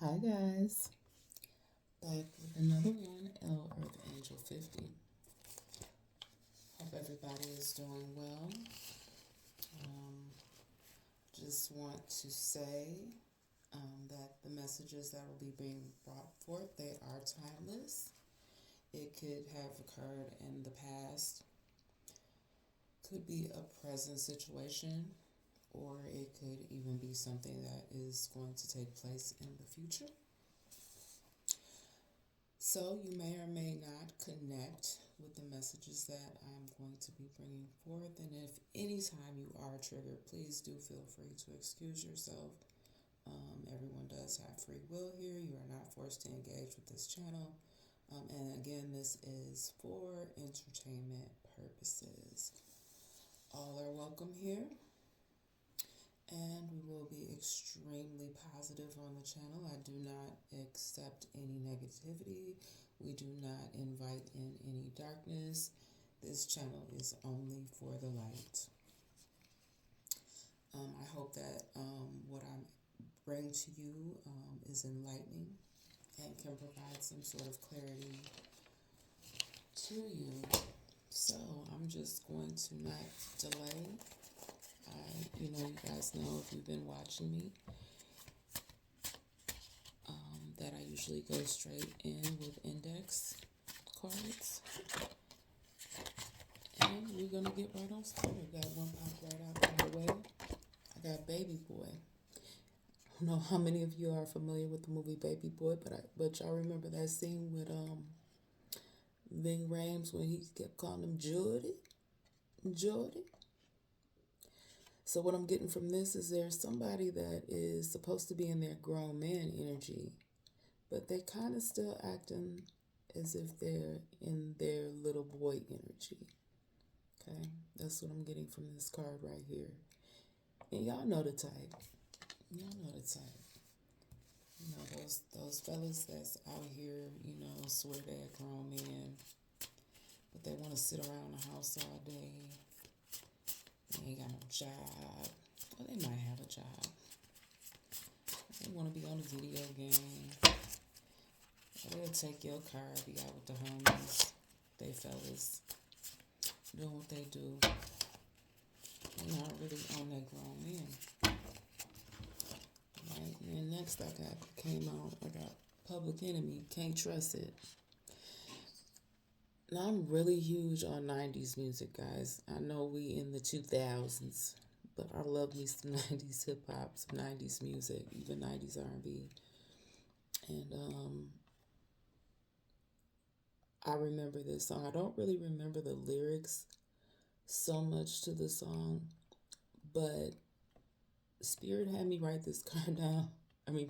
Hi guys, back with another one, L Earth Angel 50. Hope everybody is doing well. Um, just want to say that the messages that will be being brought forth, they are timeless. It could have occurred in the past, could be a present situation, or it could even be something that is going to take place in the future. So you may or may not connect with the messages that I'm going to be bringing forth. And if anytime you are triggered, please do feel free to excuse yourself. Everyone does have free will here. You are not forced to engage with this channel. And again, this is for entertainment purposes. All are welcome here. And we will be extremely positive on the channel. I do not accept any negativity. We do not invite in any darkness. This channel is only for the light. I hope that what I bring to you is enlightening and can provide some sort of clarity to you. So I'm just going to not delay. You guys know if you've been watching me, that I usually go straight in with index cards. And we're going to get right on started. Got one pop right out of the way. I got Baby Boy. I don't know how many of you are familiar with the movie Baby Boy, but y'all remember that scene with Ving Rhames when he kept calling him Jordy. So what I'm getting from this is there's somebody that is supposed to be in their grown man energy, but they're kind of still acting as if they're in their little boy energy. Okay, that's what I'm getting from this card right here. And y'all know the type. Y'all know the type. You know, those fellas that's out here, swear they're grown men, but they want to sit around the house all day. They ain't got no job. Well, they might have a job. They want to be on a video game. Or they'll take your car, be out with the homies. They fellas doing what they do. They're not really on that grown man. Right? And then next I got Public Enemy, Can't Trust It. Now I'm really huge on 90s music, guys. I know we in the 2000s, but I love me some 90s hip hop, some 90s music, even 90s R&B. And I remember this song. I don't really remember the lyrics so much to the song, but Spirit had me write this card down.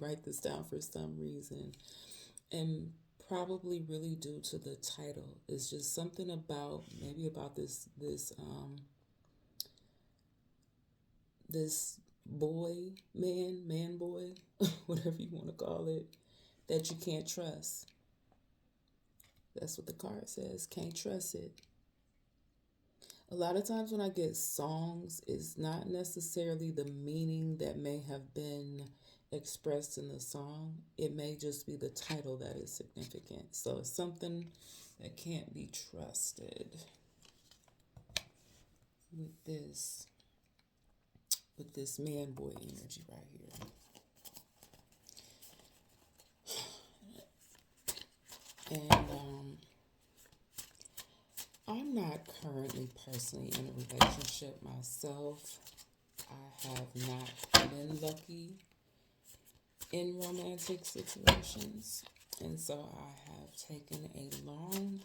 Write this down for some reason. And probably really due to the title. It's just something about this boy, man boy, whatever you want to call it, that you can't trust. That's what the card says. Can't trust it. A lot of times when I get songs, it's not necessarily the meaning that may have been expressed in the song. It may just be the title that is significant. So it's something that can't be trusted with this man boy energy right here. And I'm not currently personally in a relationship myself. I have not been lucky in romantic situations, and so I have taken a long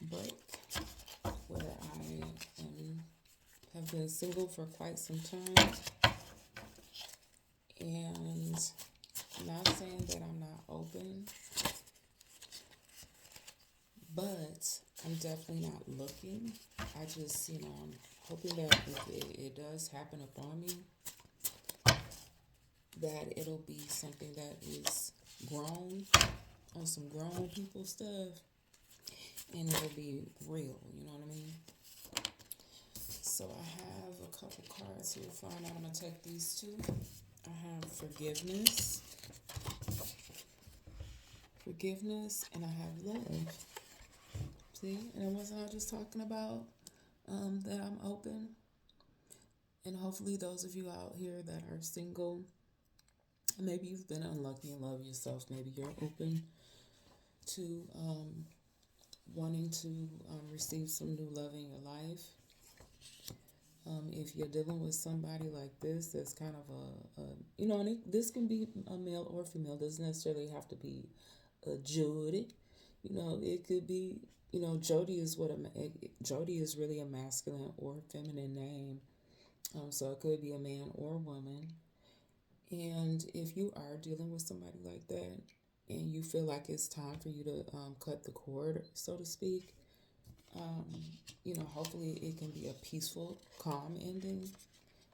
break where have been single for quite some time. And I'm not saying that I'm not open, but I'm definitely not looking. I just, I'm hoping that if it does happen upon me, that it'll be something that is grown, on some grown people stuff, and it'll be real, you know what I mean? So I have a couple cards here. Fine, I'm going to take these two. I have forgiveness forgiveness, and I have love. See, and wasn't I just talking about that I'm open? And hopefully, those of you out here that are single, maybe you've been unlucky and love yourself. Maybe you're open to wanting to receive some new love in your life. If you're dealing with somebody like this, that's kind of and this can be a male or female. Doesn't necessarily have to be a Jody. It could be. Jody is Jody is really a masculine or feminine name. So it could be a man or a woman. And if you are dealing with somebody like that, and you feel like it's time for you to cut the cord, so to speak, hopefully it can be a peaceful, calm ending,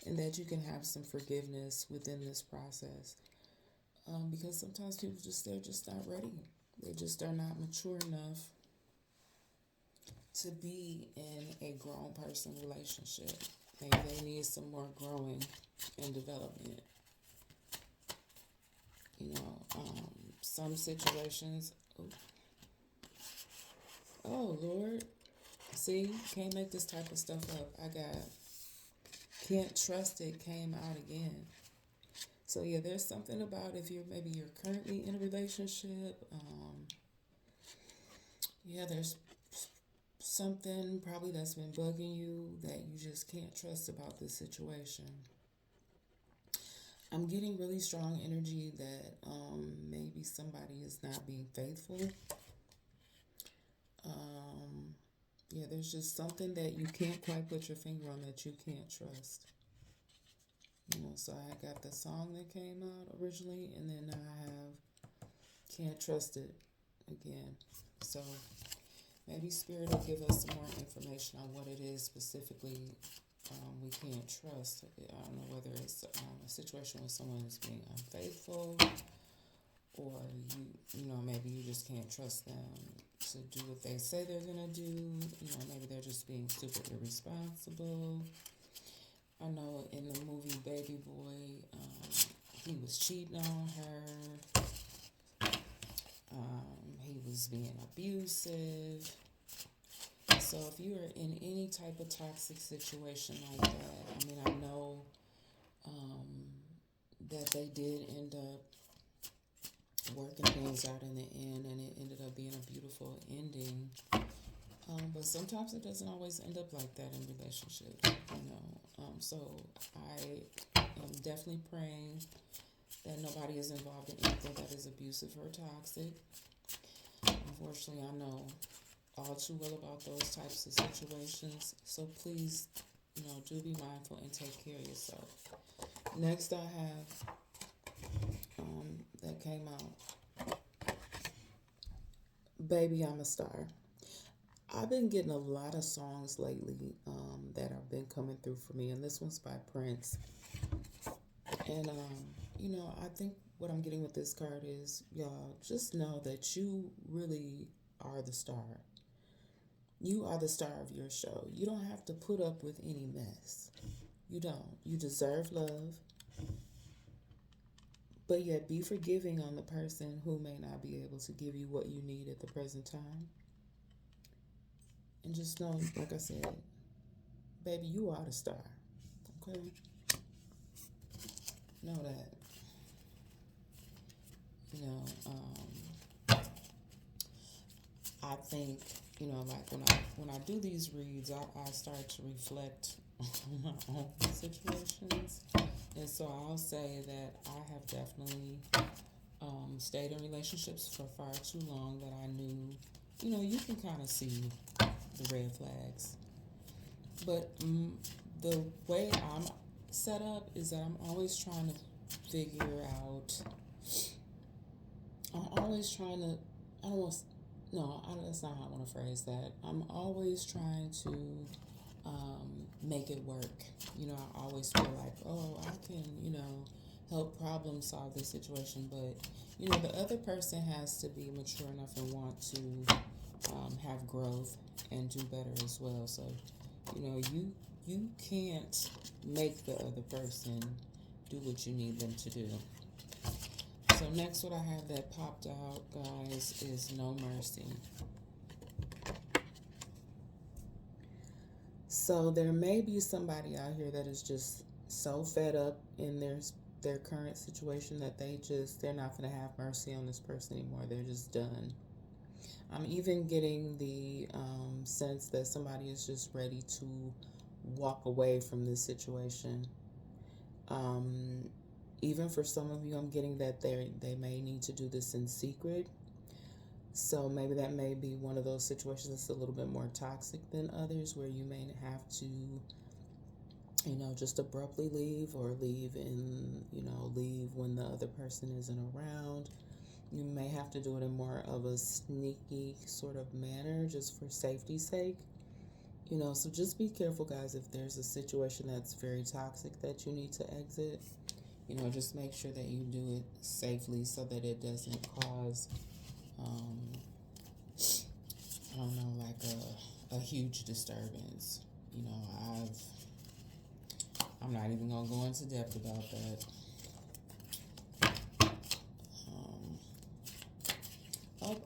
and that you can have some forgiveness within this process. Because sometimes they're just not ready. They just are not mature enough to be in a grown person relationship. Maybe they need some more growing and development. Some situations. Oh Lord, see, can't make this type of stuff up. I got can't trust it came out again. So yeah, there's something about if you're currently in a relationship. There's something probably that's been bugging you that you just can't trust about this situation. I'm getting really strong energy that maybe somebody is not being faithful. There's just something that you can't quite put your finger on that you can't trust. So I got the song that came out originally, and then I have can't trust it again. So maybe Spirit will give us some more information on what it is specifically we can't trust. I don't know whether it's a situation where someone is being unfaithful, or maybe you just can't trust them to do what they say they're gonna do. Maybe they're just being super irresponsible. I know in the movie Baby Boy, he was cheating on her. He was being abusive. So if you are in any type of toxic situation like that, I know that they did end up working things out in the end, and it ended up being a beautiful ending. But sometimes it doesn't always end up like that in relationships, So I am definitely praying that nobody is involved in anything that is abusive or toxic. Unfortunately, I know all too well about those types of situations. So please, do be mindful and take care of yourself. Next, I have that came out, Baby, I'm a Star. I've been getting a lot of songs lately that have been coming through for me, and this one's by Prince. And, I think what I'm getting with this card is, y'all, just know that you really are the star. You are the star of your show. You don't have to put up with any mess. You don't. You deserve love. But yet be forgiving on the person who may not be able to give you what you need at the present time. And just know, like I said, baby, you are the star. Okay? Know that. I think, like when I do these reads, I start to reflect on my own situations. And so I'll say that I have definitely stayed in relationships for far too long that I knew, you can kind of see the red flags. But the way I'm set up is that I'm always trying to figure out, that's not how I want to phrase that. I'm always trying to make it work. I always feel like, I can, help problem solve this situation. But, the other person has to be mature enough and want to have growth and do better as well. So, you can't make the other person do what you need them to do. So So next what I have that popped out, guys, is no mercy. So there may be somebody out here that is just so fed up in their current situation that they're not going to have mercy on this person anymore. They're just done. I'm even getting the sense that somebody is just ready to walk away from this situation. Even for some of you, I'm getting that they may need to do this in secret. So maybe that may be one of those situations that's a little bit more toxic than others, where you may have to, just abruptly leave, or leave when the other person isn't around. You may have to do it in more of a sneaky sort of manner, just for safety's sake. So just be careful, guys, if there's a situation that's very toxic that you need to exit. Just make sure that you do it safely so that it doesn't cause, I don't know, like a huge disturbance. I'm not even going to go into depth about that. I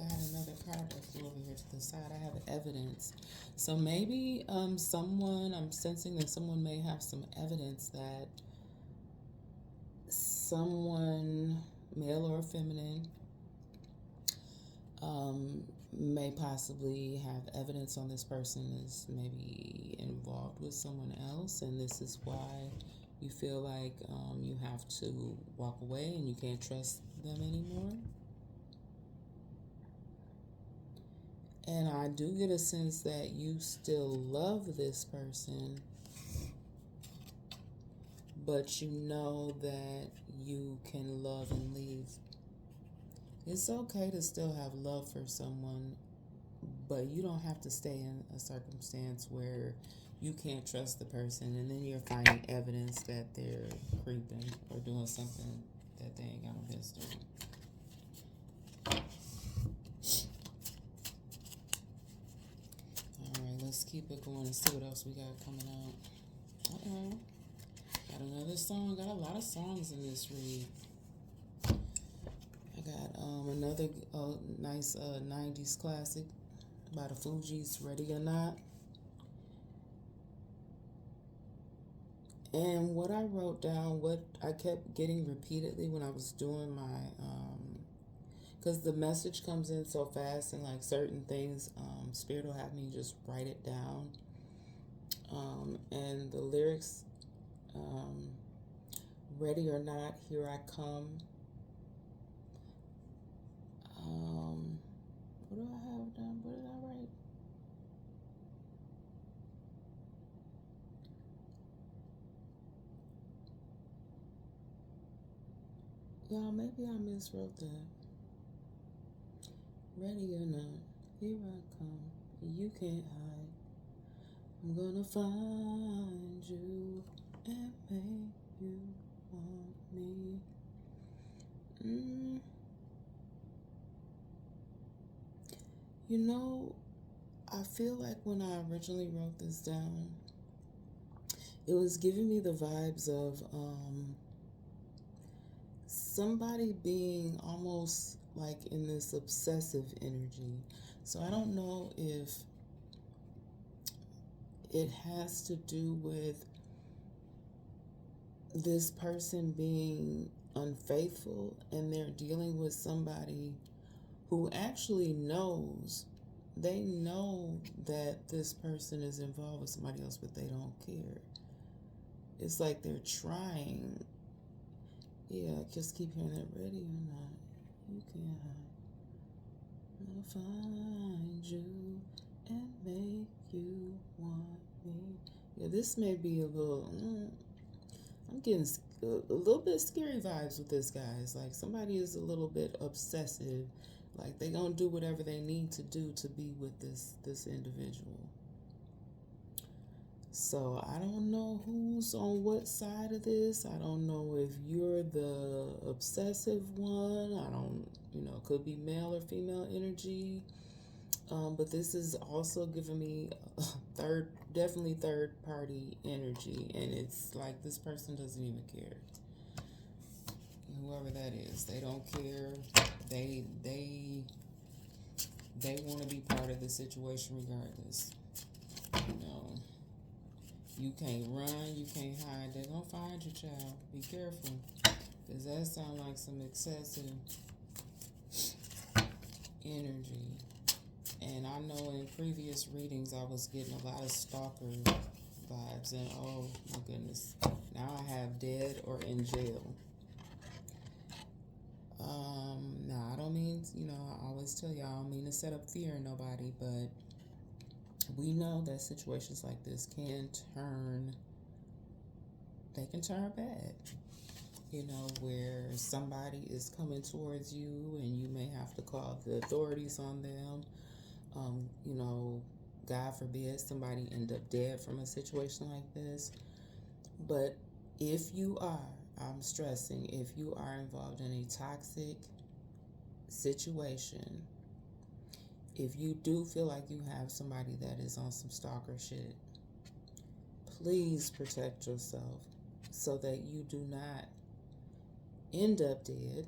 had another card that flew over here to the side. I have evidence. So maybe I'm sensing that someone may have some evidence that someone, male or feminine, may possibly have evidence on this person is maybe involved with someone else, and this is why you feel like you have to walk away and you can't trust them anymore. And I do get a sense that you still love this person, but you know that you can love and leave. It's okay to still have love for someone, but you don't have to stay in a circumstance where you can't trust the person and then you're finding evidence that they're creeping or doing something that they ain't got no business doing. Alright, let's keep it going and see what else we got coming out. Got another song. Got a lot of songs in this read. I got another nice 90s classic by the Fugees, Ready or Not. And what I wrote down, what I kept getting repeatedly when I was doing my, because the message comes in so fast, and like certain things, Spirit will have me just write it down. And the lyrics, ready or not, here I come. What do I have down? What did I write? Y'all, maybe I miswrote that. Ready or not, here I come. You can't hide. I'm gonna find you and make you want me. I feel like when I originally wrote this down, it was giving me the vibes of somebody being almost like in this obsessive energy. So I don't know if it has to do with this person being unfaithful and they're dealing with somebody who actually they know that this person is involved with somebody else, but they don't care. It's like they're trying. Yeah, just keep hearing that. Ready or not, you can't hide. I'm gonna find you and make you want me. Yeah, this may be a little, I'm getting a little bit scary vibes with this, guys. Like somebody is a little bit obsessive. Like they gonna do whatever they need to do to be with this individual. So I don't know who's on what side of this. I don't know if you're the obsessive one. I don't, could be male or female energy. But this is also giving me definitely third party energy. And it's like this person doesn't even care. whoever that is. They don't care. They they they want to be part of the situation regardless. You know, you can't run, you can't hide. They're gonna find you, child. Be careful, cause that sounds like some excessive energy. And I know in previous readings I was getting a lot of stalker vibes, and oh my goodness, now I have dead or in jail. Now I don't mean, I always tell y'all, I don't mean to set up fear in nobody, but we know that situations like this they can turn bad. Where somebody is coming towards you and you may have to call the authorities on them. God forbid somebody end up dead from a situation like this. But if you are, I'm stressing, if you are involved in a toxic situation, if you do feel like you have somebody that is on some stalker shit, please protect yourself so that you do not end up dead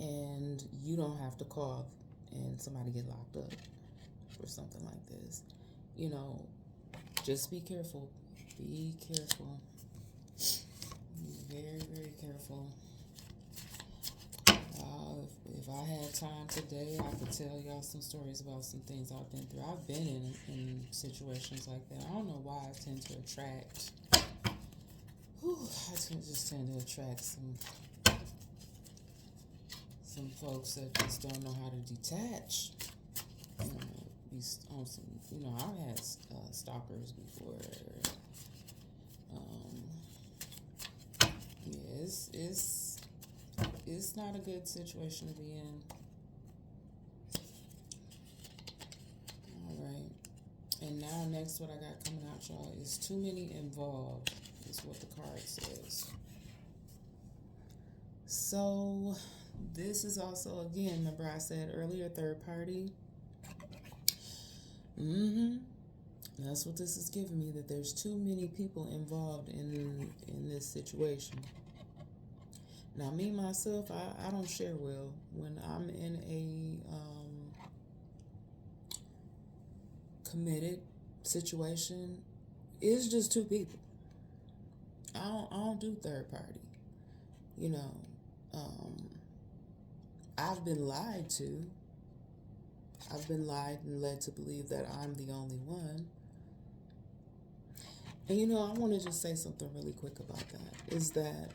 and you don't have to call and somebody get locked up for something like this. Just be careful. Be careful. Be very, very careful. If I had time today, I could tell y'all some stories about some things I've been through. I've been in situations like that. I don't know why I tend to attract. I just tend to attract some folks that just don't know how to detach. Be on some. I've had stalkers before. Yeah, it's not a good situation to be in. All right. And now next what I got coming out, y'all, is too many involved, is what the card says. So this is also, again, remember I said earlier, third party. That's what this is giving me, that there's too many people involved in this situation. Now, me, myself, I don't share well. When I'm in a committed situation, it's just two people. I don't do third party. I've been lied to. I've been lied and led to believe that I'm the only one. And I want to just say something really quick about that. Is that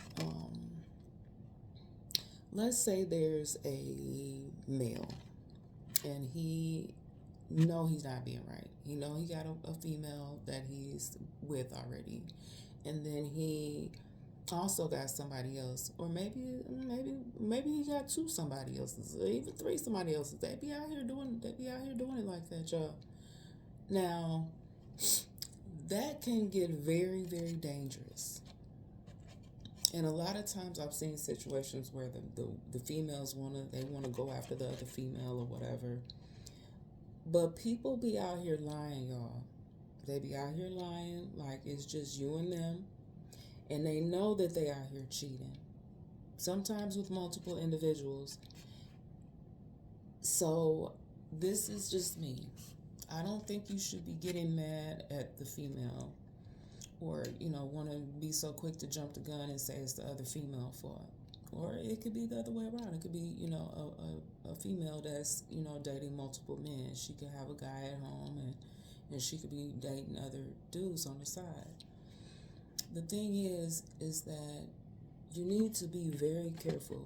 let's say there's a male and he's not being right. He got a female that he's with already, and then he also got somebody else, or maybe he got two somebody else's, or even three somebody else's. They be out here doing it like that, y'all. Now, that can get very, very dangerous. And a lot of times I've seen situations where the females want to go after the other female or whatever. But people be out here lying, y'all. They be out here lying like it's just you and them. And they know that they out here cheating. Sometimes with multiple individuals. So this is just me. I don't think you should be getting mad at the female, or want to be so quick to jump the gun and say it's the other female fault. Or it could be the other way around. It could be a female that's dating multiple men. She could have a guy at home and she could be dating other dudes on the side. The thing is that you need to be very careful.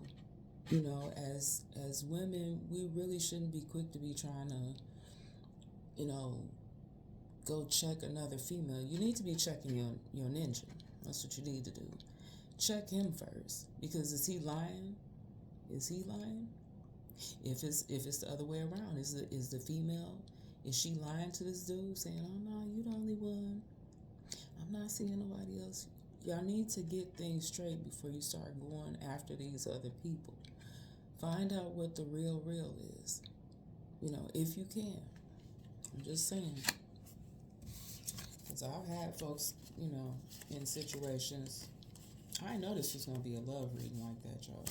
As women, we really shouldn't be quick to be trying to go check another female. You need to be checking your ninja. That's what you need to do. Check him first, because is he lying? Is he lying? If it's the other way around, is the female, is she lying to this dude saying, "Oh no, you the only one. I'm not seeing nobody else"? Y'all need to get things straight before you start going after these other people. Find out what the real is. If you can. I'm just saying. Because I've had folks, in situations. I know this was gonna be a love reading like that, y'all.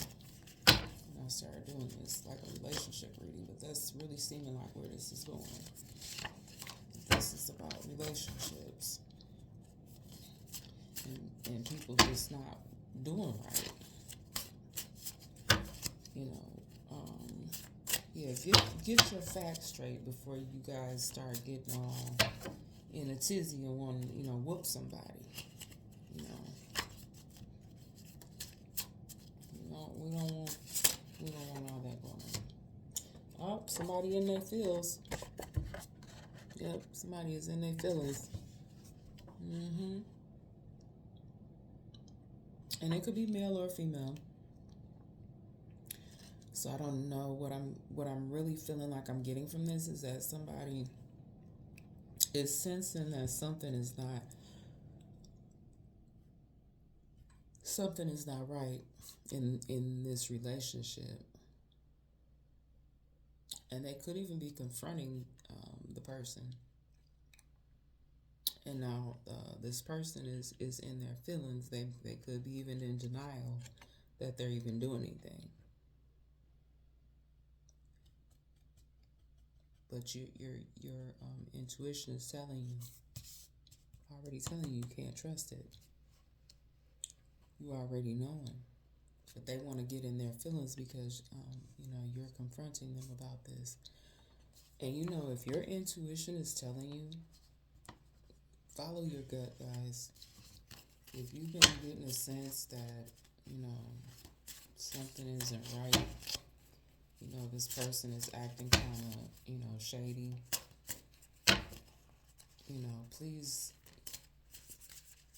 When I started doing this, like a relationship reading, but that's really seeming like where this is going. This is about relationships and people just not doing right. You know, yeah, get your facts straight before you guys start getting all in a tizzy and want to, whoop somebody. You know, we don't want all that going on. Oh, somebody in their feels. Yep, somebody is in their feelings. And it could be male or female. So I don't know what I'm really feeling like I'm getting from this is that somebody is sensing that something is not right in this relationship, and they could even be confronting the person. And now this person is in their feelings. They could be even in denial that they're even doing anything. But your intuition is already telling you can't trust it. You already knowing, but they want to get in their feelings because you're confronting them about this. And if your intuition is telling you, follow your gut, guys. If you've been getting a sense that something isn't right, this person is acting kind of shady, please,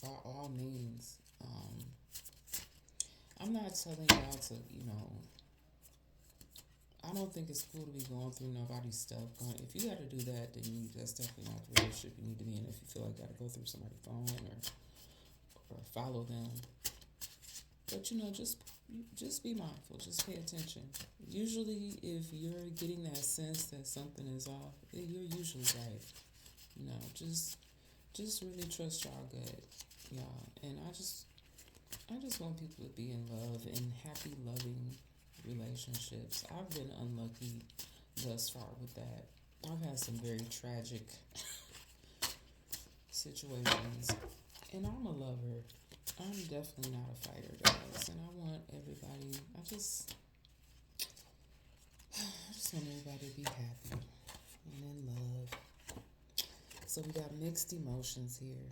by all means, I'm not telling y'all to, I don't think it's cool to be going through nobody's stuff. If you got to do that, then that's definitely not the relationship you need to be in. If you feel like you got to go through somebody's phone or follow them, but just be mindful. Just pay attention. Usually, if you're getting that sense that something is off, you're usually right. Just really trust y'all gut, y'all. And I just want people to be in love and happy, loving relationships. I've been unlucky thus far with that. I've had some very tragic situations, and I'm a lover. I'm definitely not a fighter, guys, and I want everybody. I just want everybody to be happy and in love. So we got mixed emotions here.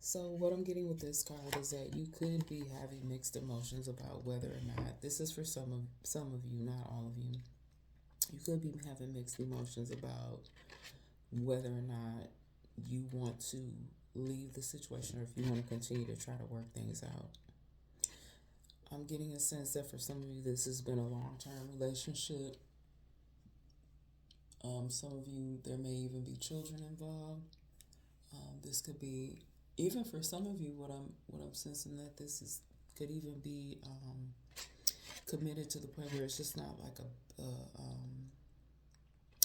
So what I'm getting with this card is that you could be having mixed emotions about whether or not this is for some of you, not all of you. You could be having mixed emotions about whether or not you want to leave the situation or if you want to continue to try to work things out. I'm getting a sense that for some of you this has been a long-term relationship. Some of you, there may even be children involved. This could be, even for some of you, what I'm sensing that this could even be committed to the point where it's just not like a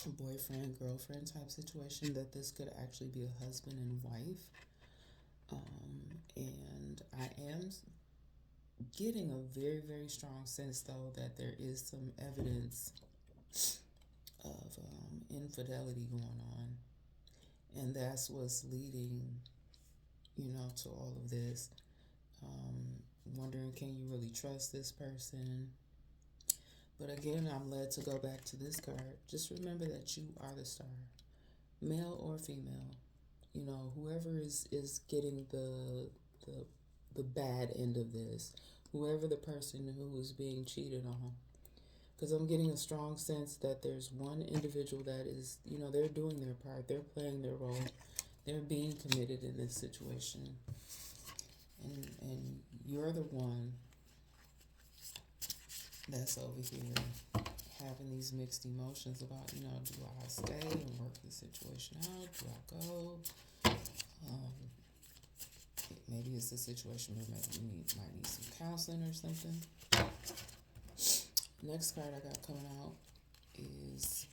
boyfriend girlfriend type situation. That this could actually be a husband and wife. And I am getting a very, very strong sense though that there is some evidence of infidelity going on, and that's what's leading to all of this. Wondering, can you really trust this person? But again, I'm led to go back to this card. Just remember that you are the star, male or female. Whoever is getting the bad end of this, whoever the person who is being cheated on. Because I'm getting a strong sense that there's one individual that is, they're doing their part. They're playing their role. They're being committed in this situation. And you're the one that's over here having these mixed emotions about, do I stay and work the situation out? Do I go? Maybe it's a situation where maybe you might need some counseling or something. Next card I got coming out is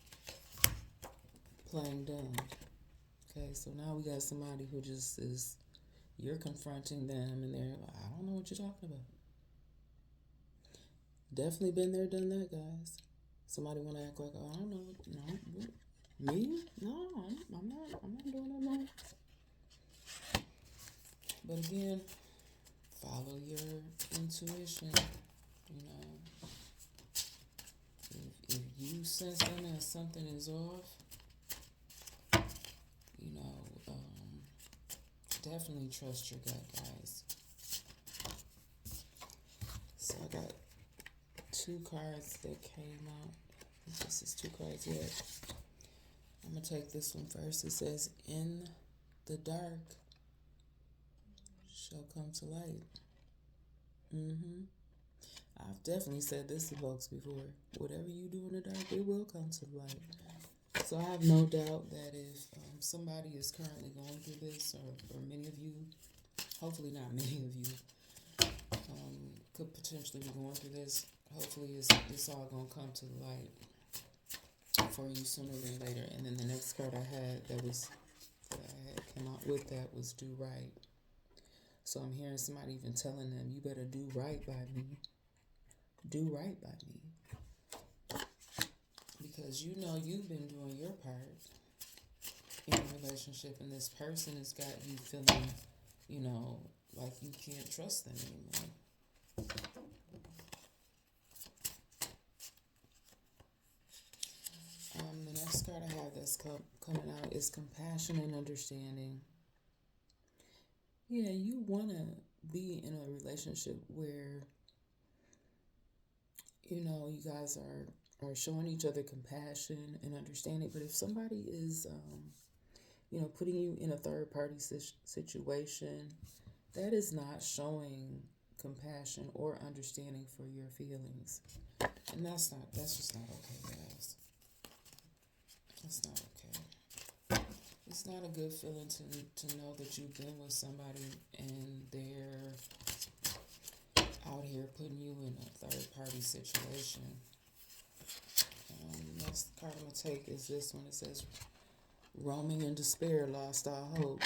playing dumb. Okay, so now we got somebody who just is You're confronting them, and they're like, I don't know what you're talking about. Definitely been there, done that, guys. Somebody want to act like, oh, I don't know. No, me? No, I'm not. I'm not doing that wrong. But again, follow your intuition. You know, if you sensing that something is off, you know, definitely trust your gut, guys. So I got two cards that came out. This is two cards yet. I'm gonna take this one first. It says, "In the dark shall come to light." I've definitely said this to folks before. Whatever you do in the dark, it will come to light. So I have no doubt that if somebody is currently going through this, or many of you, hopefully not many of you, could potentially be going through this, hopefully it's all going to come to the light for you sooner than later. And then the next card I had that I had came out with that was do right. So I'm hearing somebody even telling them, you better do right by me. Do right by me. Because you know you've been doing your part in a relationship, and this person has got you feeling, you know, like you can't trust them anymore. The next card I have that's coming out is compassion and understanding. Yeah, you want to be in a relationship where, you know, you guys are showing each other compassion and understanding. But if somebody is, you know, putting you in a third party situation, that is not showing compassion or understanding for your feelings. And that's just not okay, guys. That's not okay. It's not a good feeling to know that you've been with somebody and they're out here putting you in a third party situation. Next card I'm going to take is this one. It says, roaming in despair, lost all hope.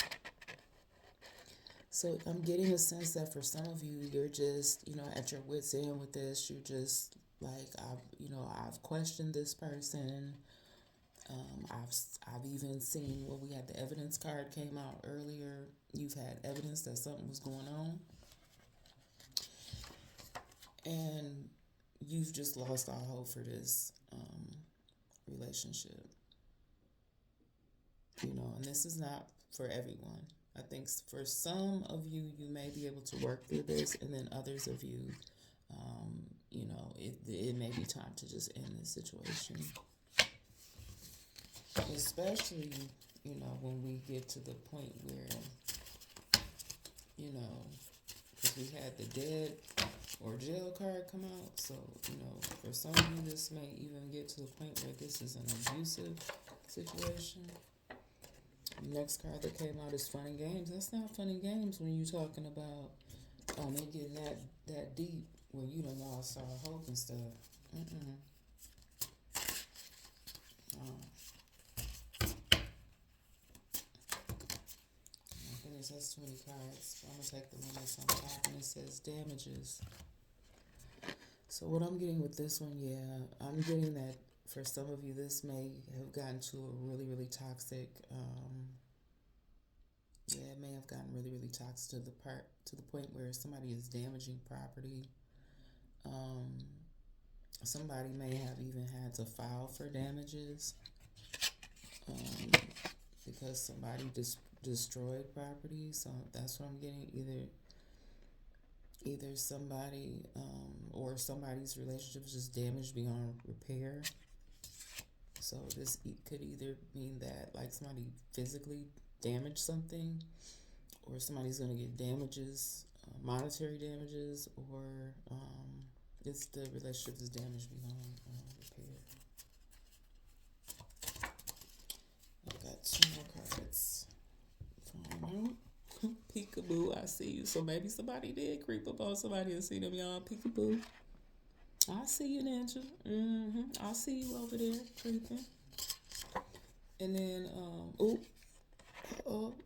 So I'm getting a sense that for some of you, you're just, you know, at your wit's end with this. You're just like, I've questioned this person. I've even seen we had the evidence card came out earlier. You've had evidence that something was going on, and you've just lost all hope for this relationship. You know, and this is not for everyone. I think for some of you, you may be able to work through this, and then others of you, you know, it may be time to just end this situation. Especially, you know, when we get to the point where, you know, because we had the dead or jail card come out. So, you know, for some of you, this may even get to the point where this is an abusive situation. Next card that came out is fun and games. That's not fun and games when you're talking about it getting that deep where you done lost all hope and stuff. Goodness, that's 20 cards. I'm gonna take the one that's on top, and it says damages. So what I'm getting with this one, I'm getting that for some of you, this may have gotten to a really, really toxic. It may have gotten really, really toxic to the point where somebody is damaging property. Somebody may have even had to file for damages because somebody destroyed property. So that's what I'm getting. Either somebody or somebody's relationship is just damaged beyond repair. So this could either mean that like somebody physically damaged something, or somebody's going to get damages, monetary damages, or it's the relationship is damaged beyond repair. I've got two more cards. Peekaboo, I see you. So maybe somebody did creep up on somebody and see them, y'all. Peekaboo. I see you, Ninja. I see you over there creeping. And then,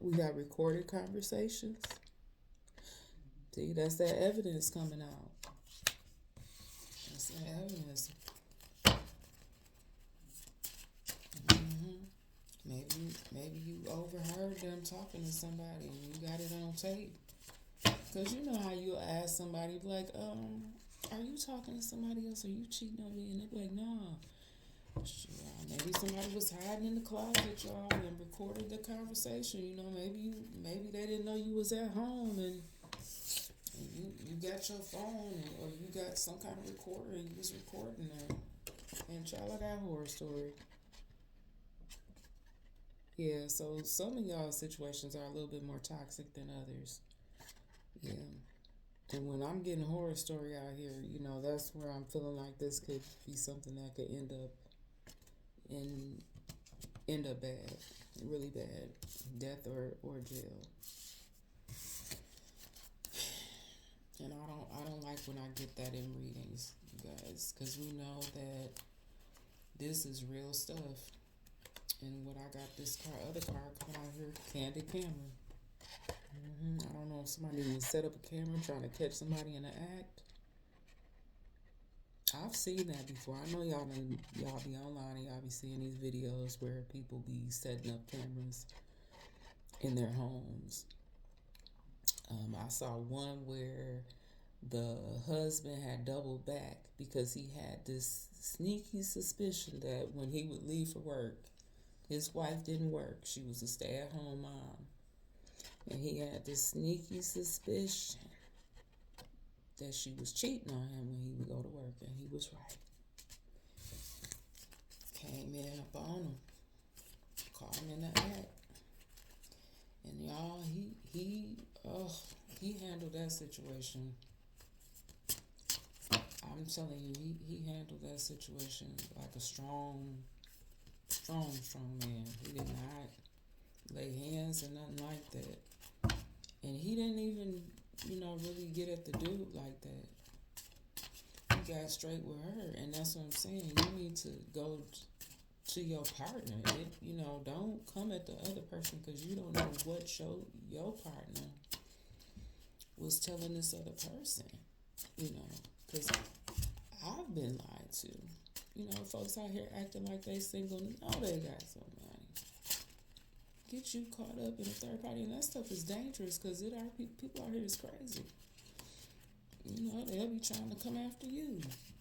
we got recorded conversations. See, that's that evidence coming out. That's that evidence. hmm Maybe you overheard them talking to somebody and you got it on tape. Cause you know how you ask somebody like, are you talking to somebody else? Are you cheating on me? And they be like, nah. Sure, maybe somebody was hiding in the closet, y'all, and recorded the conversation. You know, maybe they didn't know you was at home, and you got your phone, or you got some kind of recorder, and you was recording them. And y'all, that horror story. Yeah, so some of y'all situations are a little bit more toxic than others. Yeah. And when I'm getting horror story out here, that's where I'm feeling like this could be something that could in end up bad, really bad, death or jail. And I don't like when I get that in readings, you guys, because we know that this is real stuff. And what I got this other card coming out here, candid camera. I don't know if somebody needs to set up a camera trying to catch somebody in an act. I've seen that before. I know y'all be online and y'all be seeing these videos where people be setting up cameras in their homes. I saw one where the husband had doubled back because he had this sneaky suspicion that when he would leave for work, his wife didn't work. She was a stay-at-home mom. And he had this sneaky suspicion that she was cheating on him when he would go to work, and he was right. Came in up on him, caught him in the act, and y'all, he handled that situation. I'm telling you, he handled that situation like a strong man. He did not lay hands or nothing like that, and he didn't even really get at the dude like that. He got straight with her, and that's what I'm saying. You need to go to your partner. Don't come at the other person because you don't know what your partner was telling this other person. Because I've been lied to. Folks out here acting like they single. No, they got somebody. Get you caught up in a third party, and that stuff is dangerous because people out here is crazy. They'll be trying to come after you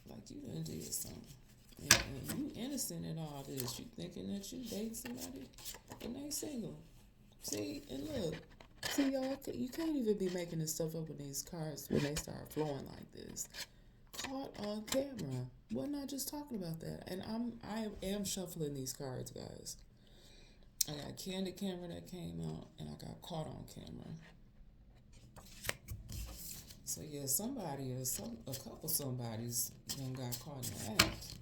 like you done did something. And you innocent in all this. You thinking that you date somebody and they single. See, and look. See, y'all, you can't even be making this stuff up in these cards when they start flowing like this. Caught on camera. Wasn't I just talking about that? And I am shuffling these cards, guys. I got candid camera that came out, and I got caught on camera. So yeah, a couple somebodies got caught in the act.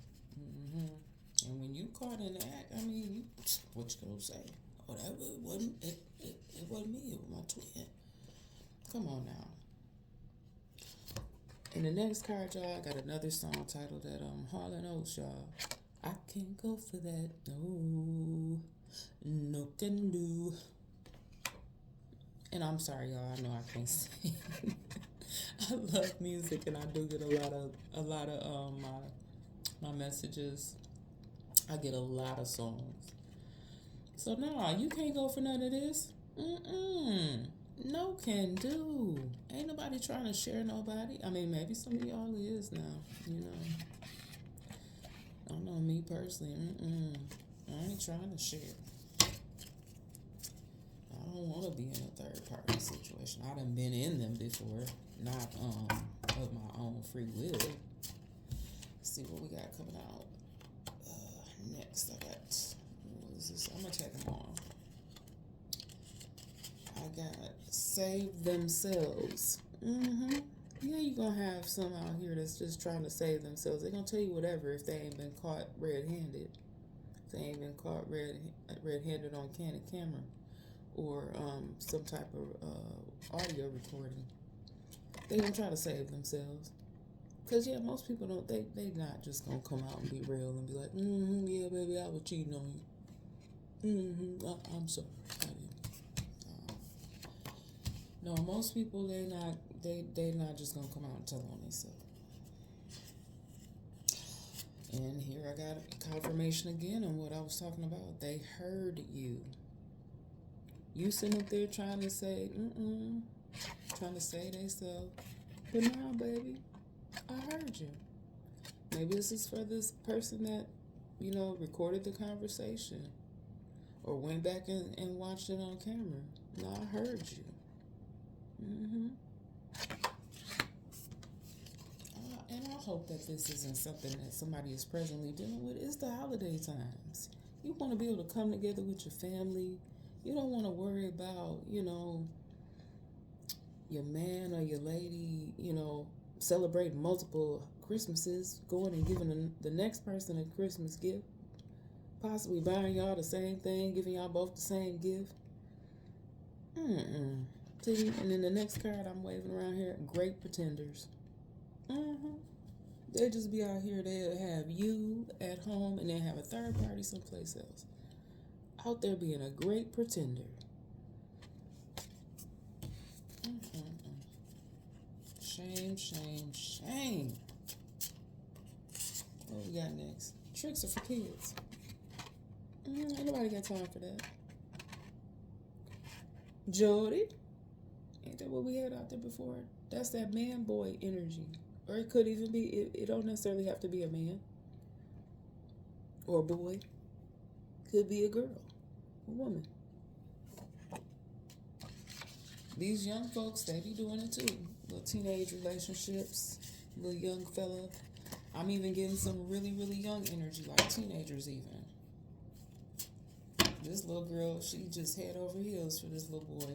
And when you caught in the act, what you gonna say? Oh, that wasn't it. It wasn't me. It was my twin. Come on now. In the next card, y'all, I got another song titled that Hall & Oates, y'all. I can't go for that. No can do. And I'm sorry, y'all. I know I can't sing. I love music, and I do get a lot of my messages. I get a lot of songs. So nah, you can't go for none of this. No can do. Ain't nobody trying to share nobody. Maybe some of y'all is now. I know me personally. I ain't trying to share. I don't want to be in a third party situation. I done been in them before, not of my own free will. Let's see what we got coming out. Next, I got. What is this? I'm gonna take them on. I got save themselves. Yeah, you gonna have some out here that's just trying to save themselves. They're gonna tell you whatever if they ain't been caught red-handed. If they ain't been caught red-handed on candid camera or some type of audio recording. They gonna try to save themselves. Because, yeah, most people don't, they not just gonna come out and be real and be like, yeah, baby, I was cheating on you. I'm sorry, I didn't. No, most people they not just gonna come out and tell on themselves. And here I got confirmation again on what I was talking about. They heard you. You sitting up there trying to say, trying to say they self. But now, baby, I heard you. Maybe this is for this person that, recorded the conversation or went back and watched it on camera. No, I heard you. And I hope that this isn't something that somebody is presently dealing with. It's the holiday times. You want to be able to come together with your family. You don't want to worry about, your man or your lady, celebrating multiple Christmases, going and giving the next person a Christmas gift, possibly buying y'all the same thing, giving y'all both the same gift. See, and then the next card I'm waving around here, great pretenders. They just be out here, they'll have you at home and then have a third party someplace else. Out there being a great pretender. Shame, shame, shame. What we got next? Tricks are for kids. Ain't nobody got time for that. Jody. Ain't that what we had out there before? That's that man-boy energy. Or it could even be, it don't necessarily have to be a man. Or a boy. Could be a girl. A woman. These young folks, they be doing it too. Little teenage relationships. Little young fella. I'm even getting some really, really young energy, like teenagers even. This little girl, she just head over heels for this little boy,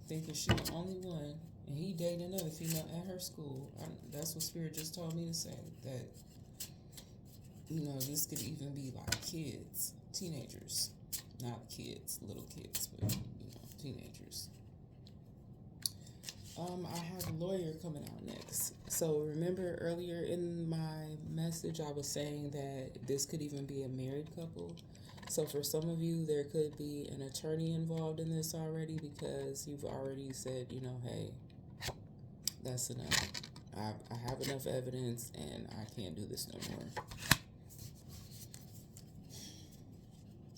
thinking she the only one, and he dating another female at her school. That's what Spirit just told me to say, that, this could even be like kids, teenagers. Not kids, little kids, but, teenagers. I have a lawyer coming out next. So remember earlier in my message, I was saying that this could even be a married couple. So for some of you, there could be an attorney involved in this already because you've already said, hey, that's enough. I have enough evidence and I can't do this no more.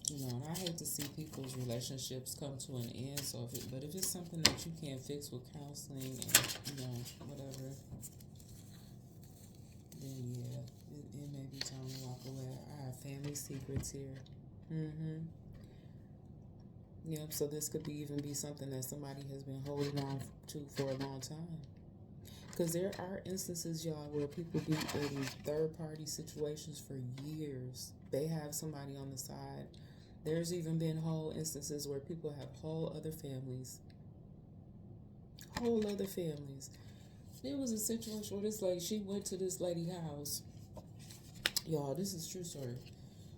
And I hate to see people's relationships come to an end. So if it's something that you can't fix with counseling and whatever, then yeah, it may be time to walk away. I have family secrets here. Yep. So this could even be something that somebody has been holding on to for a long time. Because there are instances, y'all, where people be in third-party situations for years. They have somebody on the side. There's even been whole instances where people have whole other families. There was a situation where this lady, she went to this lady's house. Y'all, this is a true story.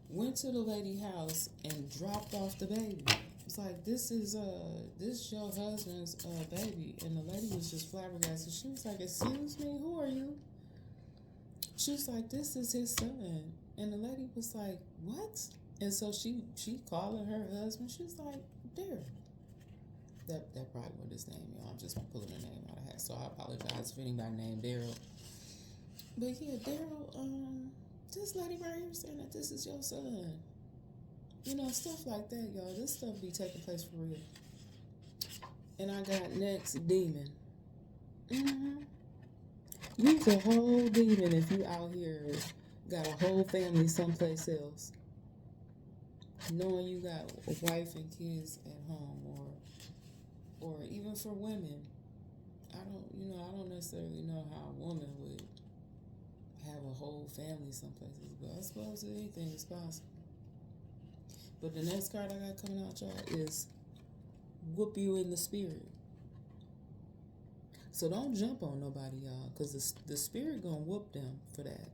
Went to the lady's house and dropped off the baby. It's like, this is your husband's baby. And the lady was just flabbergasted. She was like, excuse me, who are you? She was like, this is his son. And the lady was like, what? And so she calling her husband. She was like, Daryl. That probably wasn't his name, y'all. I'm just pulling a name out of hat. So I apologize for anybody named Daryl. But yeah, Daryl, this lady right here saying that this is your son. Stuff like that, y'all. This stuff be taking place for real. And I got next, demon. You's a whole demon if you out here got a whole family someplace else. Knowing you got a wife and kids at home, or even for women. I don't necessarily know how a woman would have a whole family someplace, but I suppose anything is possible. But the next card I got coming out, y'all, is whoop you in the spirit. So don't jump on nobody, y'all, because the spirit gonna whoop them for that.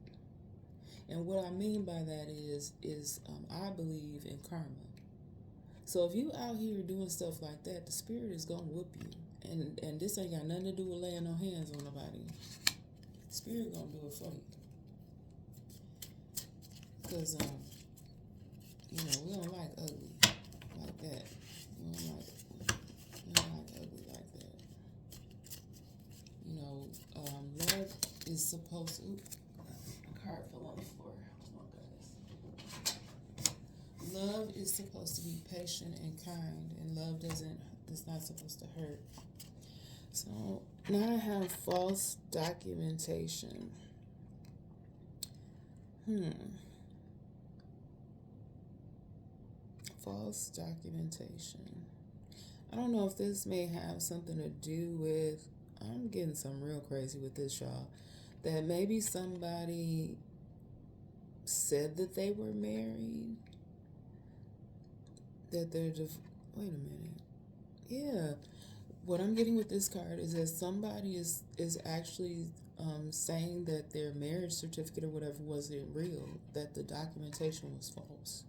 And what I mean by that is I believe in karma. So if you out here doing stuff like that, the spirit is gonna whoop you. And this ain't got nothing to do with laying no hands on nobody. The spirit gonna do it for you. Because we don't like ugly like that. We don't like ugly like that. is supposed to. Oops, a card fell on the floor. Hold on, guys. Love is supposed to be patient and kind, and love is not supposed to hurt. So now I have false documentation. False documentation. I don't know if this may have something to do with, I'm getting some real crazy with this, y'all, that maybe somebody said that they were married, that they're just, wait a minute. Yeah, what I'm getting with this card is that somebody is actually saying that their marriage certificate or whatever wasn't real, that the documentation was false.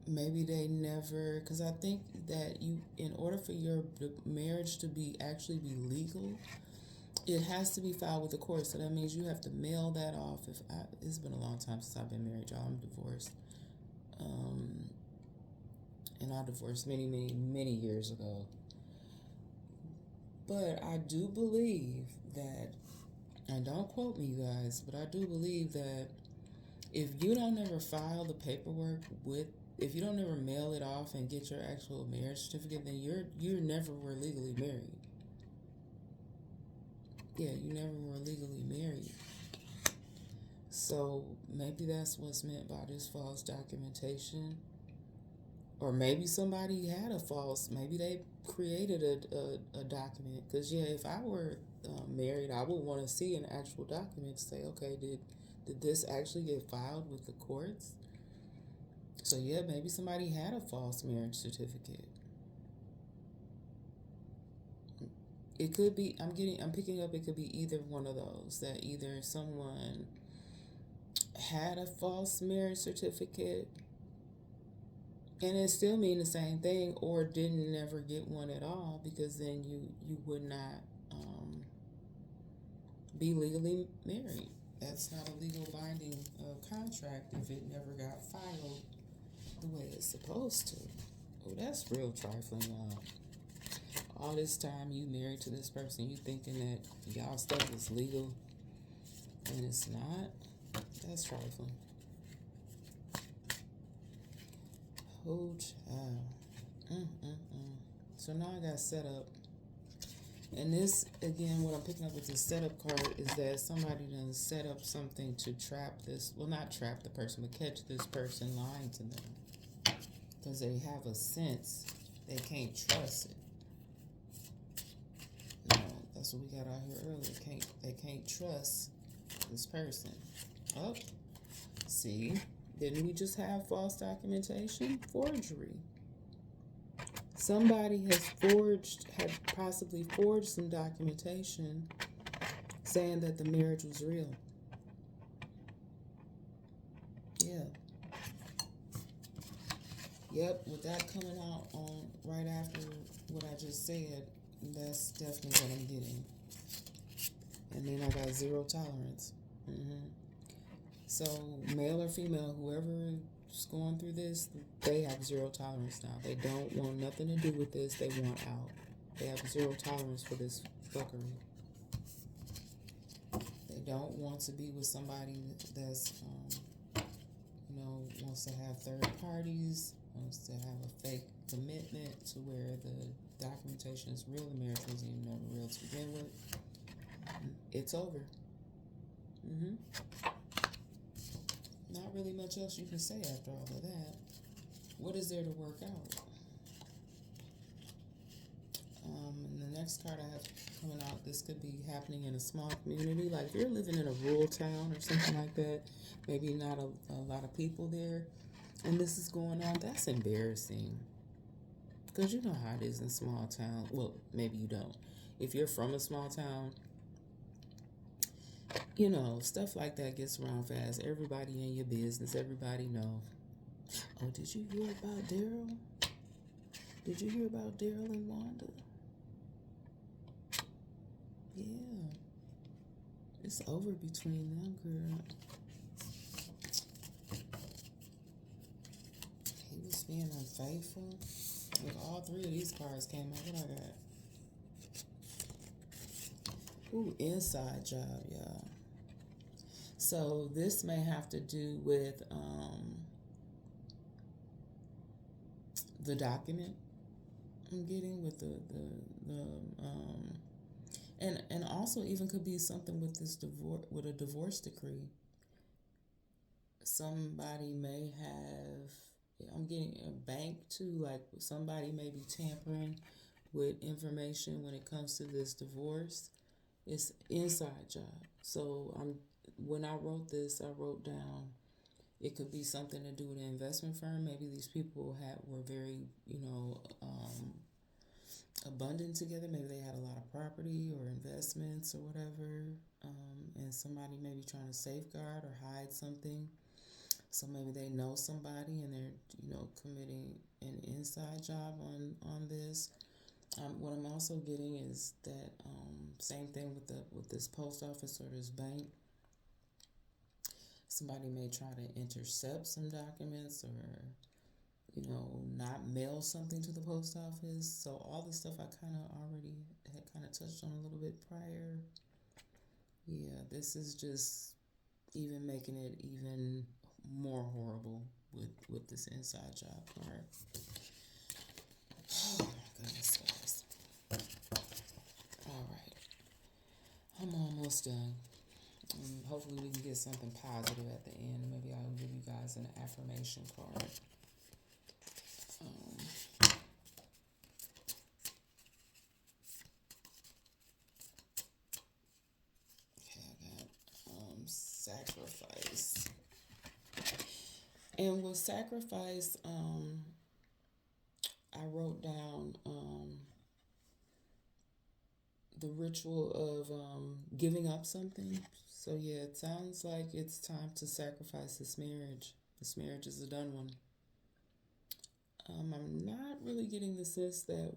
Maybe they never, because I think that in order for your marriage to be legal, it has to be filed with the court. So that means you have to mail that off. It's been a long time since I've been married, y'all. I'm divorced. And I divorced many, many, many years ago. But I do believe that, and don't quote me, you guys, but I do believe that if you don't ever file the paperwork if you don't ever mail it off and get your actual marriage certificate, then you never were legally married. Yeah, you never were legally married. So maybe that's what's meant by this false documentation. Or maybe somebody had maybe they created a document. Because, yeah, if I were married, I would want to see an actual document to say, okay, did this actually get filed with the courts? So, yeah, maybe somebody had a false marriage certificate. It could be, I'm picking up, it could be either one of those, that either someone had a false marriage certificate, and it still mean the same thing, or didn't never get one at all, because then you would not be legally married. That's not a legal binding contract if it never got filed the way it's supposed to. Oh, that's real trifling, y'all. All this time you married to this person, you thinking that y'all stuff is legal, and it's not. That's trifling. Oh, child. So now I got set up. And this, again, what I'm picking up with the setup card is that somebody done set up something to trap this, well, not trap the person, but catch this person lying to them. Because they have a sense they can't trust it. No, that's what we got out here earlier. They can't trust this person. Oh, see, didn't we just have false documentation? Forgery. Somebody had possibly forged some documentation saying that the marriage was real. Yeah. Yep, with that coming out on right after what I just said, that's definitely what I'm getting. And then I got zero tolerance. So male or female, whoever is going through this, they have zero tolerance now. They don't want nothing to do with this. They want out. They have zero tolerance for this fuckery. They don't want to be with somebody that's, wants to have third parties, wants to have a fake commitment to where the documentation is real, the marriage wasn't even never real to begin with. It's over. Not really much else you can say after all of that. What is there to work out? And the next card I have coming out, this could be happening in a small community. Like if you're living in a rural town or something like that, maybe not a lot of people there, and this is going on, that's embarrassing. Because you know how it is in small town. Well, maybe you don't. If you're from a small town, stuff like that gets around fast. Everybody in your business. Everybody know. Oh, did you hear about Daryl? Did you hear about Daryl and Wanda? Yeah. It's over between them, girl. He was being unfaithful. Like all three of these cards came out. What I got? Ooh, inside job, yeah. So this may have to do with the document I'm getting with the and also even could be something with this divorce with a divorce decree. Somebody may have, I'm getting a bank too, like somebody may be tampering with information when it comes to this divorce. It's inside job. So when I wrote this, I wrote down it could be something to do with an investment firm. Maybe these people were very, abundant together. Maybe they had a lot of property or investments or whatever. And somebody may be trying to safeguard or hide something. So maybe they know somebody and they're, committing an inside job on this. What I'm also getting is that same thing with this post office or this bank. Somebody may try to intercept some documents or not mail something to the post office. So all the stuff I kind of already had kind of touched on a little bit prior. Yeah, this is just even making it even more horrible with this inside job part. Oh my goodness, guys. All right, I'm almost done. Hopefully we can get something positive at the end. Maybe I'll give you guys an affirmation card. Okay, I got sacrifice. And with sacrifice, I wrote down the ritual of giving up something. So yeah, it sounds like it's time to sacrifice this marriage. This marriage is a done one. I'm not really getting the sense that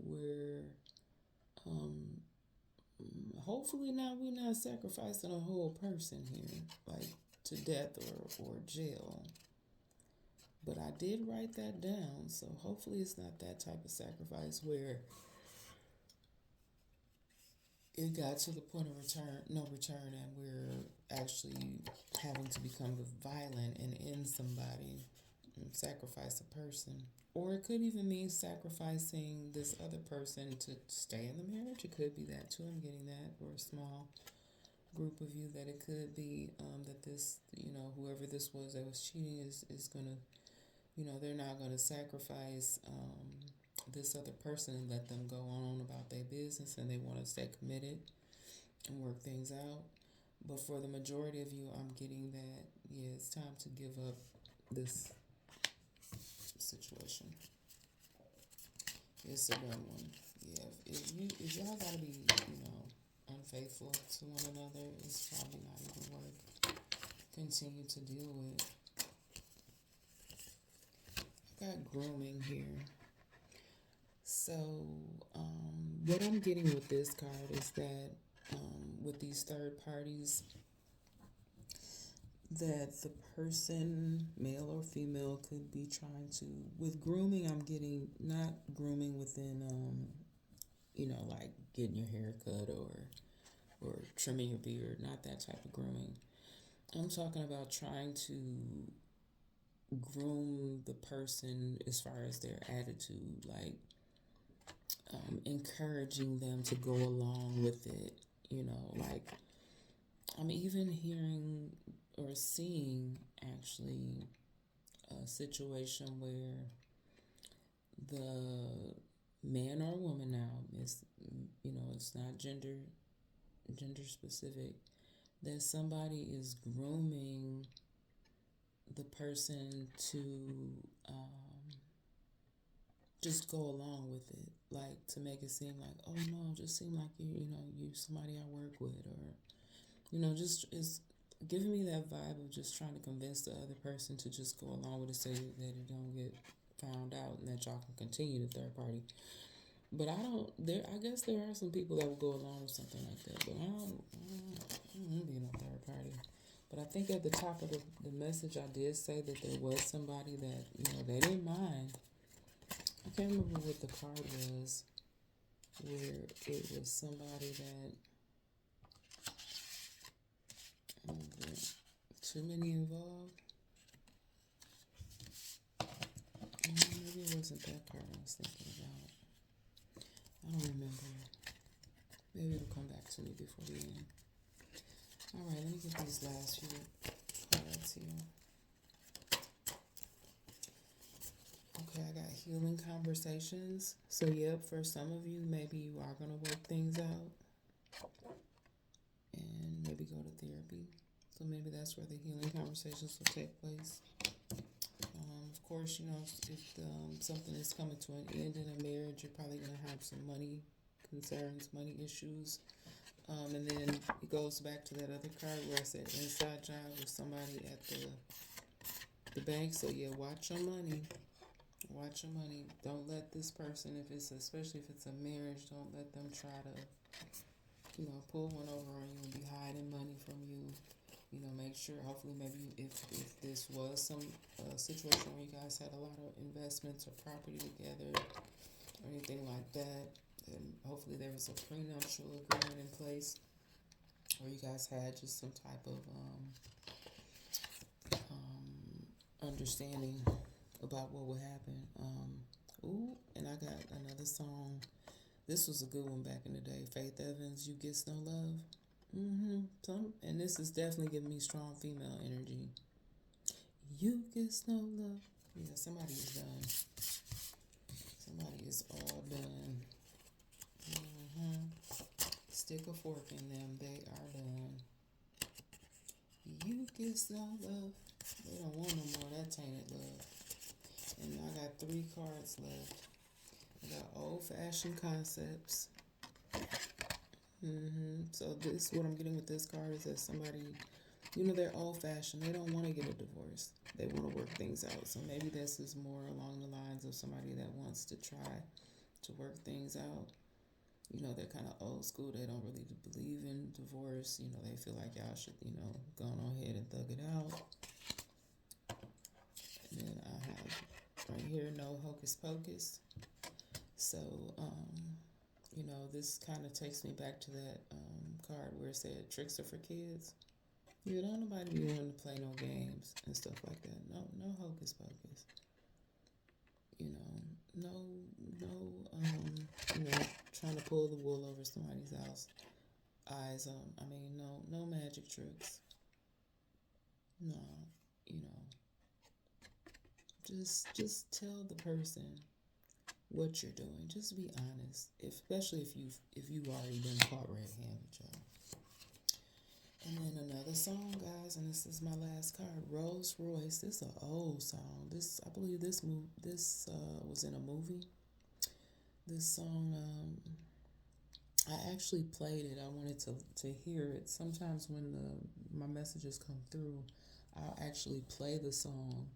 um, hopefully we're not sacrificing a whole person here, like to death or jail. But I did write that down, so hopefully it's not that type of sacrifice where it got to the point of no return, and we're actually having to become violent and end somebody and sacrifice a person. Or it could even mean sacrificing this other person to stay in the marriage. It could be that too. I'm getting that for a small group of you, that it could be that this, whoever this was that was cheating is going to, they're not going to sacrifice this other person and let them go on about their business, and they want to stay committed and work things out. But for the majority of you, I'm getting that, yeah, it's time to give up this situation. It's a done one. Yeah, if y'all gotta be, unfaithful to one another, it's probably not even worth continue to deal with. I got grooming here. So, what I'm getting with this card is that with these third parties, that the person, male or female, could be trying to, with grooming, I'm getting not grooming within, like getting your hair cut or trimming your beard, not that type of grooming. I'm talking about trying to groom the person as far as their attitude, like encouraging them to go along with it. Like I'm even hearing or seeing actually a situation where the man or woman now is, it's not gender specific, that somebody is grooming the person to just go along with it, like to make it seem like, oh no, just seem like you somebody I work with, or just it's giving me that vibe of just trying to convince the other person to just go along with it, so that it don't get found out and that y'all can continue the third party. But I guess there are some people that will go along with something like that, but I don't want to be in a third party. But I think at the top of the message, I did say that there was somebody that, they didn't mind. I can't remember what the card was, where it was somebody that too many involved. Maybe it wasn't that card I was thinking about. I don't remember. Maybe it'll come back to me before the end. Alright, let me get these last few cards here. Okay, I got healing conversations. So, yep, for some of you, maybe you are going to work things out and maybe go to therapy. So maybe that's where the healing conversations will take place. Of course, you know, if something is coming to an end in a marriage, you're probably going to have some money concerns, money issues. And then it goes back to that other card where I said inside job with somebody at the bank. So yeah, watch your money. Watch your money. Don't let this person, especially if it's a marriage, don't let them try to, pull one over on you and be hiding money from you. Make sure, hopefully, maybe if this was some situation where you guys had a lot of investments or property together or anything like that, and hopefully there was a prenuptial agreement in place or you guys had just some type of understanding about what would happen. And I got another song. This was a good one back in the day. Faith Evans, You Get No Love. And this is definitely giving me strong female energy. You get no love. Yeah, somebody is done. Somebody is all done. Stick a fork in them. They are done. You get no love. They don't want no more of that tainted love. And I got 3 cards left. I got old-fashioned concepts. So this, what I'm getting with this card is that somebody, they're old-fashioned. They don't want to get a divorce. They want to work things out. So maybe this is more along the lines of somebody that wants to try to work things out. They're kind of old school. They don't really believe in divorce. They feel like y'all should, go on ahead and thug it out. And then I have right here, no hocus pocus. So, this kind of takes me back to that card where it said tricks are for kids. Don't nobody be wanting to play no games and stuff like that. No hocus pocus. Trying to pull the wool over somebody's eyes. No magic tricks. No, just tell the person what you're doing. Just be honest, especially if you've already been caught red-handed, y'all. And then another song, guys, and this is my last card. Rolls Royce. This is an old song. I believe this was in a movie. This song, I actually played it. I wanted to hear it. Sometimes when my messages come through, I'll actually play the song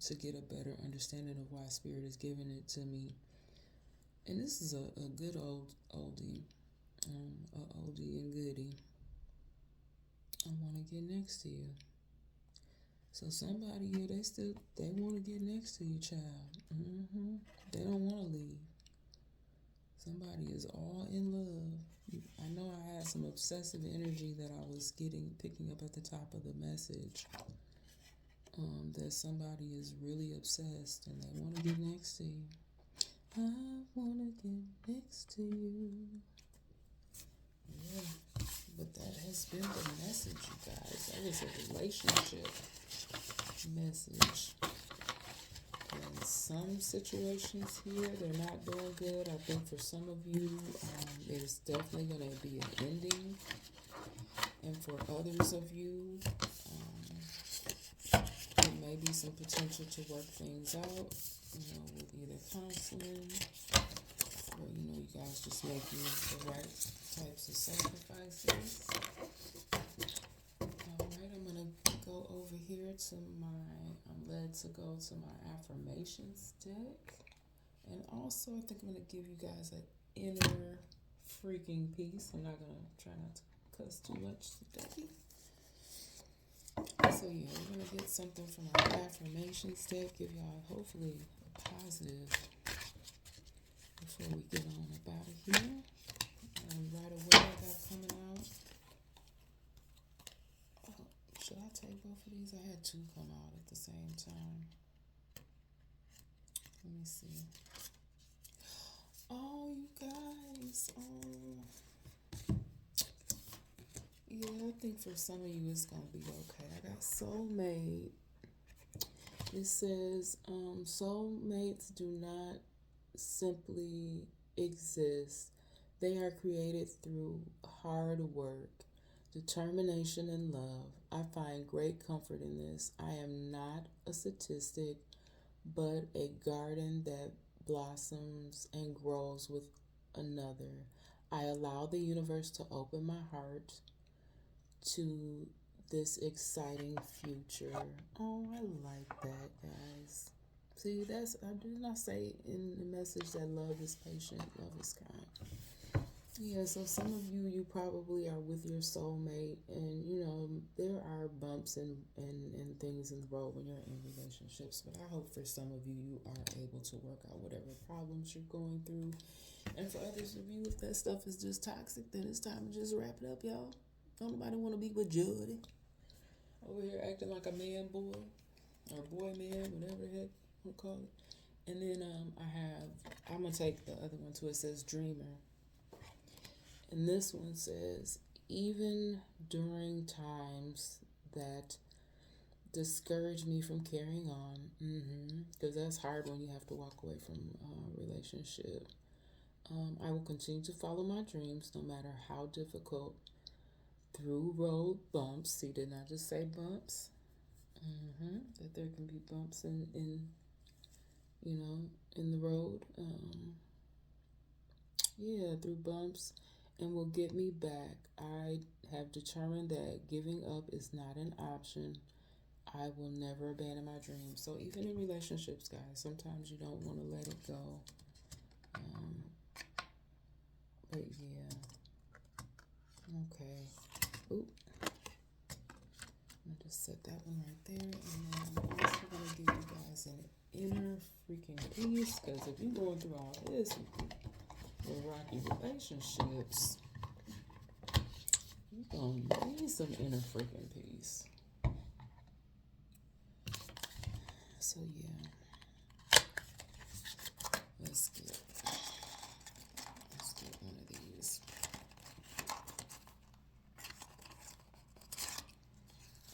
to get a better understanding of why Spirit is giving it to me. And this is a good oldie, a oldie and goodie. I want to get next to you. So somebody here, they want to get next to you, child. They don't want to leave. Somebody is all in love. I know I had some obsessive energy that I was picking up at the top of the message. That somebody is really obsessed and they want to get next to you. I want to get next to you. Yeah, but that has been the message, you guys. That was a relationship message. In some situations here, they're not doing good. I think for some of you, it is definitely going to be an ending. And for others of you, there may be some potential to work things out, with either counseling or, you guys just making the right types of sacrifices. All right, I'm going to go over here to I'm led to go to my affirmations deck. And also, I think I'm going to give you guys an inner freaking peace. I'm not going to try not to cuss too much today. So yeah, we're going to get something from our affirmations deck, give y'all hopefully a positive before we get on up out of here. And right away I got coming out both of these? I had two come out at the same time. Let me see. Oh, you guys. Yeah, I think for some of you it's gonna be okay. I got soulmate. It says, soulmates do not simply exist. They are created through hard work, determination, and love. I find great comfort in this. I am not a statistic, but a garden that blossoms and grows with another. I allow the universe to open my heart to this exciting future. Oh, I like that, guys. See, I did not say in the message that love is patient, love is kind. Yeah, so some of you probably are with your soulmate, and there are bumps and things in the road when you're in relationships, but I hope for some of you are able to work out whatever problems you're going through. And for others of you, if that stuff is just toxic, then it's time to just wrap it up, y'all. Don't nobody want to be with Jody over here acting like a man boy or boy man, whatever the heck you want to call it. And then I'm going to take the other one too. It says dreamer. And this one says, even during times that discourage me from carrying on, because that's hard when you have to walk away from a relationship. I will continue to follow my dreams no matter how difficult. Through road bumps. See, didn't I just say bumps? That there can be bumps in the road. Through bumps, and will get me back. I have determined that giving up is not an option. I will never abandon my dreams. So even in relationships, guys, sometimes you don't want to let it go. But yeah. Okay. Oop. I'm just set that one right there, and then I'm also gonna give you guys an inner freaking peace, because if you're going through all this with rocky relationships, you're gonna need some inner freaking peace. So yeah, let's get one of these.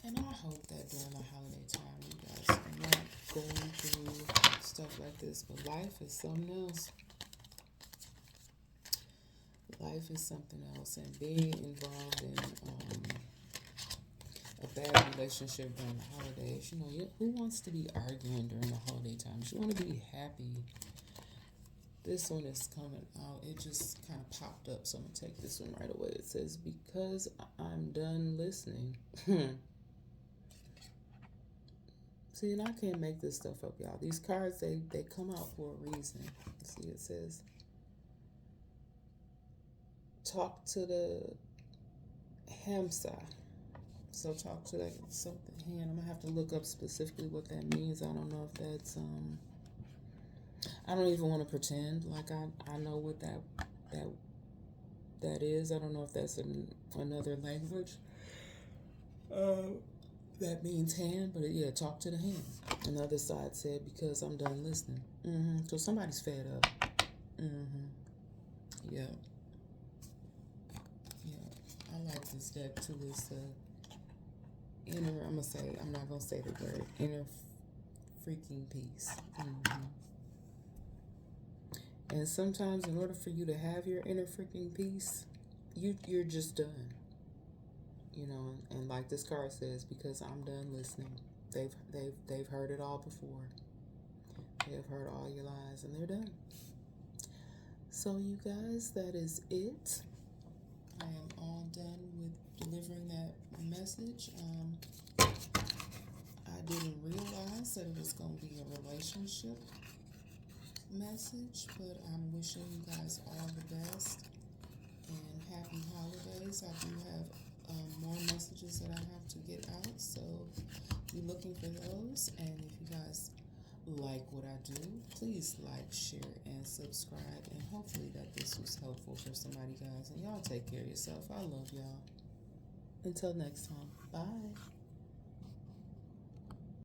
And I hope that during the holiday time, you guys are not going through stuff like this. But life is something else. Life is something else. And being involved in a bad relationship during the holidays, who wants to be arguing during the holiday times? You want to be happy. This one is coming out. It just kind of popped up. So I'm going to take this one right away. It says, because I'm done listening. See, and I can't make this stuff up, y'all. These cards, they come out for a reason. See, it says, talk to the hamster. So talk to that something hand. I'm going to have to look up specifically what that means. I don't know if that's, I don't even want to pretend like I know what that is. I don't know if that's another language. That means hand, but yeah, talk to the hand. Another side said, because I'm done listening. So somebody's fed up. Yeah. I like this deck too. It's inner, I'm not going to say the word, inner freaking peace. And sometimes in order for you to have your inner freaking peace, you're just done. And like this card says, because I'm done listening. They've heard it all before. They've heard all your lies, and they're done. So you guys, that is it. I am all done with delivering that message. I didn't realize that it was going to be a relationship message, but I'm wishing you guys all the best and happy holidays. I do have more messages that I have to get out, so be looking for those. And if you guys like what I do, please like, share, and subscribe, and hopefully that this was helpful for somebody, guys. And y'all take care of yourself. I love y'all. Until next time, bye.